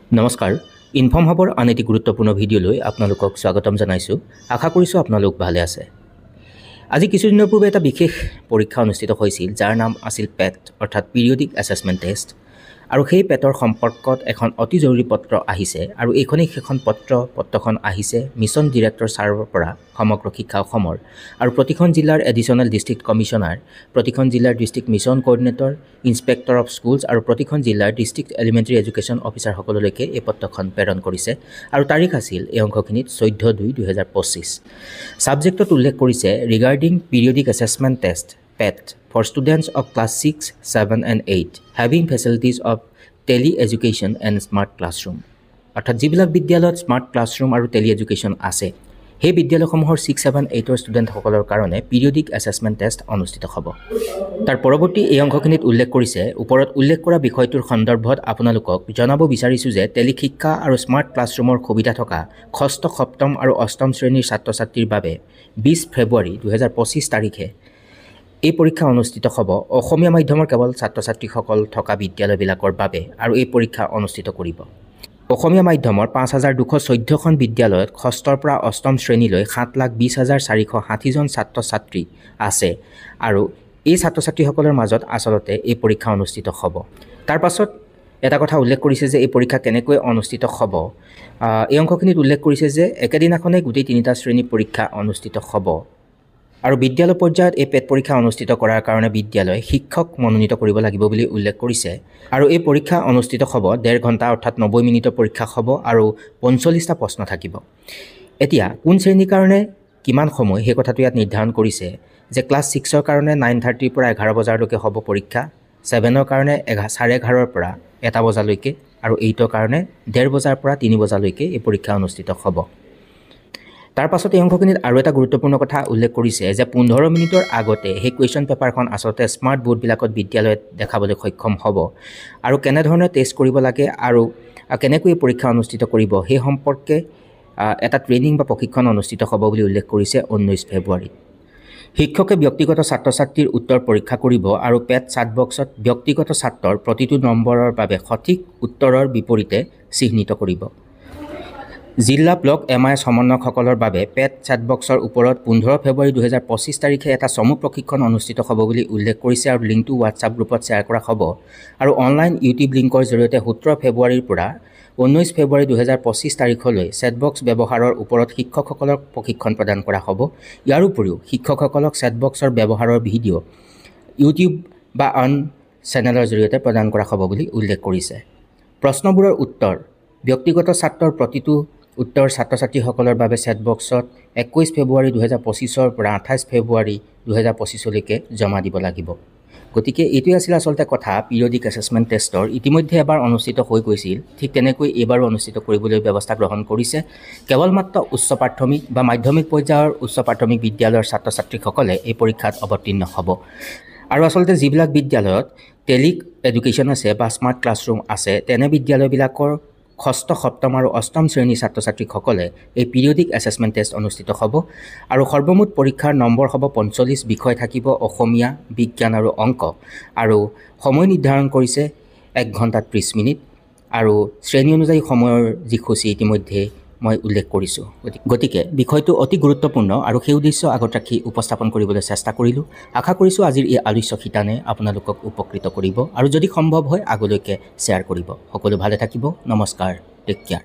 নমস্কাৰ ইনফৰ্ম হাবৰ আন এটি গুৰুত্বপূৰ্ণ ভিডিঅ'লৈ আপোনালোকক স্বাগতম জনাইছোঁ। আশা কৰিছোঁ আপোনালোক ভালে আছে। আজি কিছুদিনৰ পূৰ্বে এটা বিশেষ পৰীক্ষা অনুষ্ঠিত হৈছিল যাৰ নাম আছিল পেট অৰ্থাৎ পিৰিয়ডিক এছেছমেণ্ট টেষ্ট। আৰু সেই পেটৰ সম্পৰ্কত এখন অতি জৰুৰী পত্ৰ আহিছে আৰু এইখনেই সেইখন পত্ৰখন আহিছে মিছন ডিৰেক্টৰ ছাৰৰ পৰা সমগ্ৰ শিক্ষা অসমৰ আৰু প্ৰতিখন জিলাৰ এডিশ্যনেল ডিষ্ট্ৰিক্ট কমিশ্যনাৰ, প্ৰতিখন জিলাৰ district mission coordinator, inspector of schools আৰু প্ৰতিখন জিলাৰ ডিষ্ট্ৰিক্ট এলিমেণ্টাৰী এডুকেশ্যন অফিচাৰসকললৈকে এই পত্ৰখন প্ৰেৰণ কৰিছে আৰু তাৰিখ আছিল এই অংশখিনিত 14/2/2025। ছাবজেক্টত উল্লেখ কৰিছে regarding periodic assessment test PET for students of class 6, 7 and 8 having facilities of tele-education and smart classroom। অৰ্থাৎ যিবিলাক বিদ্যালয়ত স্মাৰ্ট ক্লাছৰুম আৰু টেলি এডুকেশ্যন আছে সেই বিদ্যালয়সমূহৰ 6, 7, 8ৰ ষ্টুডেণ্টসকলৰ কাৰণে পিৰিয়ডিক এছেছমেণ্ট টেষ্ট অনুষ্ঠিত হ'ব। তাৰ পৰৱৰ্তী এই অংশখিনিত উল্লেখ কৰিছে ওপৰত উল্লেখ কৰা বিষয়টোৰ সন্দৰ্ভত আপোনালোকক জনাব বিচাৰিছোঁ যে টেলি শিক্ষা আৰু স্মাৰ্ট ক্লাছৰুমৰ সুবিধা থকা ষষ্ঠ, সপ্তম আৰু অষ্টম শ্ৰেণীৰ ছাত্ৰ ছাত্ৰীৰ বাবে 20 ফেব্ৰুৱাৰী 2025 তাৰিখে এই পৰীক্ষা অনুষ্ঠিত হ'ব অসমীয়া মাধ্যমৰ কেৱল ছাত্ৰ ছাত্ৰীসকল থকা বিদ্যালয়বিলাকৰ বাবে আৰু এই পৰীক্ষা অনুষ্ঠিত কৰিব। অসমীয়া মাধ্যমৰ 5214খন বিদ্যালয়ত ষষ্ঠৰ পৰা অষ্টম শ্ৰেণীলৈ 7,20,460জন ছাত্ৰ ছাত্ৰী আছে আৰু এই ছাত্ৰ ছাত্ৰীসকলৰ মাজত আচলতে এই পৰীক্ষা অনুষ্ঠিত হ'ব। তাৰ পাছত এটা কথা উল্লেখ কৰিছে যে এই পৰীক্ষা কেনেকৈ অনুষ্ঠিত হ'ব। এই অংশখিনিত উল্লেখ কৰিছে যে একেদিনাখনে গোটেই 3টা শ্ৰেণীৰ পৰীক্ষা অনুষ্ঠিত হ'ব আৰু বিদ্যালয় পৰ্যায়ত এই পেট পৰীক্ষা অনুষ্ঠিত কৰাৰ কাৰণে বিদ্যালয় শিক্ষক মনোনীত কৰিব লাগিব বুলি উল্লেখ কৰিছে আৰু এই পৰীক্ষা অনুষ্ঠিত হ'ব 1.5 ঘণ্টা অৰ্থাৎ 90 মিনিটৰ পৰীক্ষা হ'ব আৰু 45টা প্ৰশ্ন থাকিব। এতিয়া কোন শ্ৰেণীৰ কাৰণে কিমান সময় সেই কথাটো ইয়াত নিৰ্ধাৰণ কৰিছে যে ক্লাছ 6ৰ কাৰণে 9:30 পৰা 11 বজালৈকে হ'ব পৰীক্ষা, 7ৰ কাৰণে 11:30 পৰা 1 বজালৈকে আৰু 8ৰ কাৰণে 1:30 বজাৰ পৰা 3 বজালৈকে এই পৰীক্ষা অনুষ্ঠিত হ'ব। তাৰ পাছত এই অংশখিনিত আৰু এটা গুৰুত্বপূৰ্ণ কথা উল্লেখ কৰিছে যে 15 মিনিটৰ আগতে সেই কুৱেশ্যন পেপাৰখন আচলতে স্মাৰ্ট বোৰ্ডবিলাকত বিদ্যালয়ত দেখাবলৈ সক্ষম হ'ব আৰু কেনেধৰণে টেষ্ট কৰিব লাগে আৰু কেনেকৈ এই পৰীক্ষা অনুষ্ঠিত কৰিব সেই সম্পৰ্কে এটা ট্ৰেইনিং বা প্ৰশিক্ষণ অনুষ্ঠিত হ'ব বুলি উল্লেখ কৰিছে 19 ফেব্ৰুৱাৰী। শিক্ষকে ব্যক্তিগত ছাত্ৰ ছাত্ৰীৰ উত্তৰ পৰীক্ষা কৰিব আৰু পেট চাট বক্সত ব্যক্তিগত ছাত্ৰৰ প্ৰতিটো নম্বৰৰ বাবে সঠিক উত্তৰৰ বিপৰীতে চিহ্নিত কৰিব। জিলা ব্লক MI সমন্বয়কসকলৰ বাবে পেট চাট বক্সৰ ওপৰত 15 ফেব্ৰুৱাৰী 2025 তাৰিখে এটা চমু প্ৰশিক্ষণ অনুষ্ঠিত হ'ব বুলি উল্লেখ কৰিছে আৰু লিংকটো হোৱাটছআপ গ্ৰুপত শ্বেয়াৰ কৰা হ'ব আৰু অনলাইন ইউটিউব লিংকৰ জৰিয়তে 17 ফেব্ৰুৱাৰীৰ পৰা 19 ফেব্ৰুৱাৰী 2025 তাৰিখলৈ চেটবক্স ব্যৱহাৰৰ ওপৰত শিক্ষকসকলক প্ৰশিক্ষণ প্ৰদান কৰা হ'ব। ইয়াৰ উপৰিও শিক্ষকসকলক চেটবক্সৰ ব্যৱহাৰৰ ভিডিঅ' ইউটিউব বা আন চেনেলৰ জৰিয়তে প্ৰদান কৰা হ'ব বুলি উল্লেখ কৰিছে। প্ৰশ্নবোৰৰ উত্তৰ ব্যক্তিগত ছাত্ৰৰ প্ৰতিটো উত্তৰ ছাত্ৰ ছাত্ৰীসকলৰ বাবে চেটবক্সত 21 ফেব্ৰুৱাৰী 2025ৰ পৰা 28 ফেব্ৰুৱাৰী 2025লৈকে জমা দিব লাগিব। গতিকে এইটোৱে আছিল আচলতে কথা পিৰিয়ডিক এছেছমেণ্ট টেষ্টৰ। ইতিমধ্যে এবাৰ অনুষ্ঠিত হৈ গৈছিল, ঠিক তেনেকৈ এইবাৰো অনুষ্ঠিত কৰিবলৈ ব্যৱস্থা গ্ৰহণ কৰিছে। কেৱল মাত্ৰ উচ্চ প্ৰাথমিক বা মাধ্যমিক পৰ্যায়ৰ উচ্চ প্ৰাথমিক বিদ্যালয়ৰ ছাত্ৰ ছাত্ৰীসকলে এই পৰীক্ষাত অৱতীৰ্ণ হ'ব আৰু আচলতে যিবিলাক বিদ্যালয়ত টেলি এডুকেশ্যন আছে বা স্মাৰ্ট ক্লাছৰুম আছে তেনে বিদ্যালয়বিলাকৰ ষষ্ঠ, সপ্তম আৰু অষ্টম শ্ৰেণীৰ ছাত্ৰ ছাত্ৰীসকলে এই পিৰিয়ডিক এছেছমেণ্ট টেষ্ট অনুষ্ঠিত হ'ব আৰু সৰ্বমুঠ পৰীক্ষাৰ নম্বৰ হ'ব 45 বিষয় থাকিব অসমীয়া, বিজ্ঞান আৰু অংক আৰু সময় নিৰ্ধাৰণ কৰিছে 1 ঘণ্টা 30 মিনিট আৰু শ্ৰেণী অনুযায়ী সময়ৰ যি সূচী ইতিমধ্যে মই উল্লেখ কৰিছোঁ। গতিকে বিষয়টো অতি গুৰুত্বপূৰ্ণ আৰু সেই উদ্দেশ্য আগত ৰাখি উপস্থাপন কৰিবলৈ চেষ্টা কৰিলোঁ। আশা কৰিছোঁ আজিৰ এই আলোচ্য শিতানে আপোনালোকক উপকৃত কৰিব আৰু যদি সম্ভৱ হয় আগলৈকে শ্বেয়াৰ কৰিব। সকলো ভালে থাকিব। নমস্কাৰ, টেক কেয়াৰ।